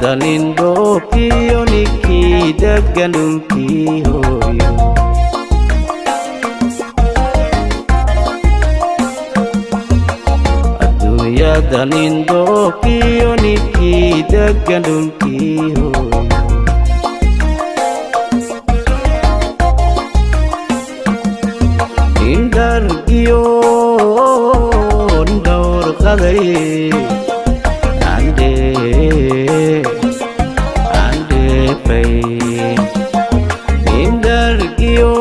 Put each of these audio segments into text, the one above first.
dalindookiyo ninkii degan dhulkii hooyo adduunya dalindookiyo ninkii degan dhulkii hooyo indargiyo ndawrqaday indargiyo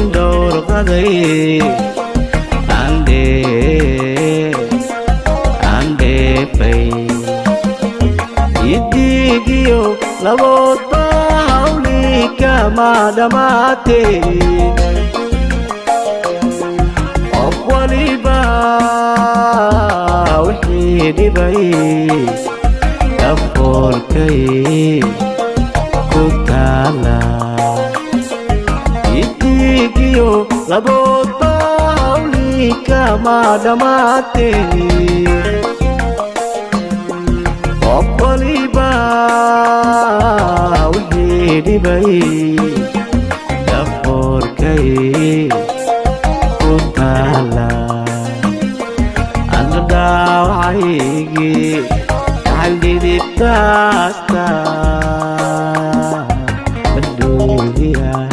ndawrqaday andefay idigiyo laboodba hawli kama dhamaatee qof waliba wixii dhibay daboolkay ku taala idigiyo laboodba hawli kama dhamaatee qof waliba wixii dhibay daboolkay ku taala ana dhaawacaygi dibtaasta badoobiyahay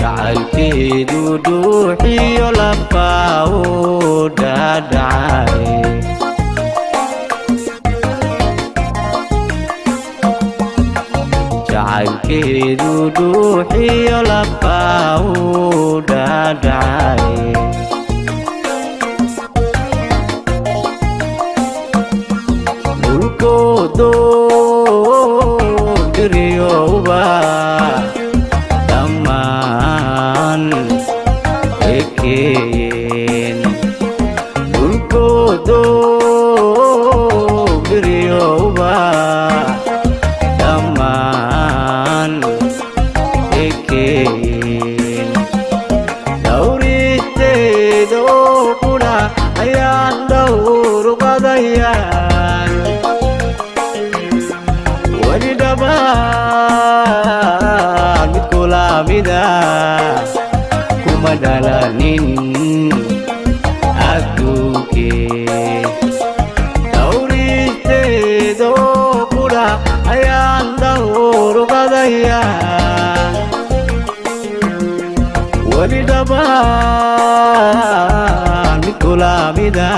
jacaylkeedu dhuuxiyo lafaa u dhaadhacay jacaylkeedu dhuuxiyo lafaa u dhaadhacay dhulkoodo diriyowba dhulkoodo biriyowba dhammaan ekeyn dhawristeedo qudha ayaan dhawrqadayaan weli dhabaan mid kulaamida kuma dhalanin adduunkee dhawristeedo qudha ayaan dhawrqadayaan weli dhabaan mid kulaamida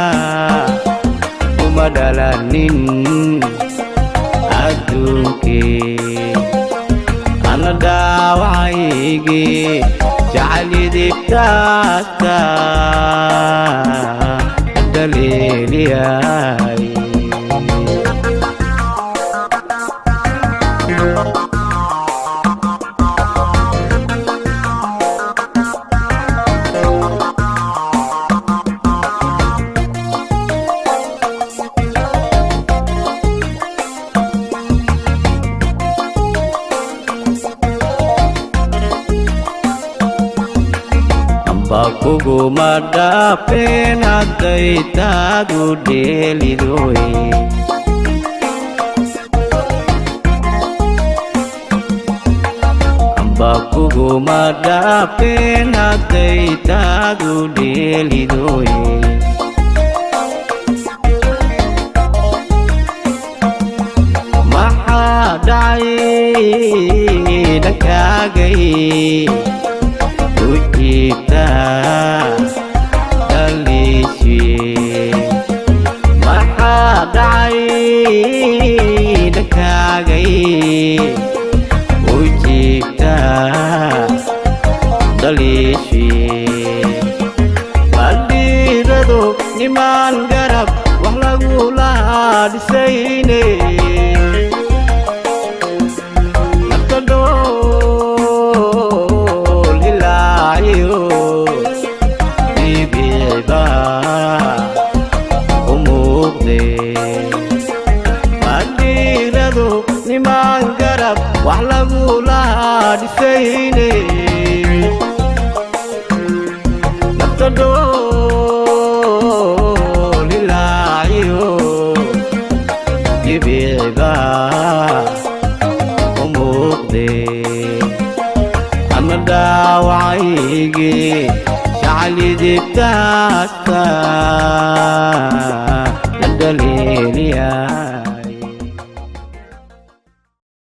kuma dhalanin adduunkee ana dhaawacaygi jacayli dibtaasta daliiliyay bakuguma dhaafeen hadday taadu dheelidoy bakuguma dhaafeen hadday taadu dheelidoy maxaa dhacay dhankaagay ujibta daliishii maxaa dhacay dhankaagay ujibta daliishii baldhiirado nimaan garab wax lagula dhisayne dhaawacaygi jaclidibtaasta la dhaliiliyaa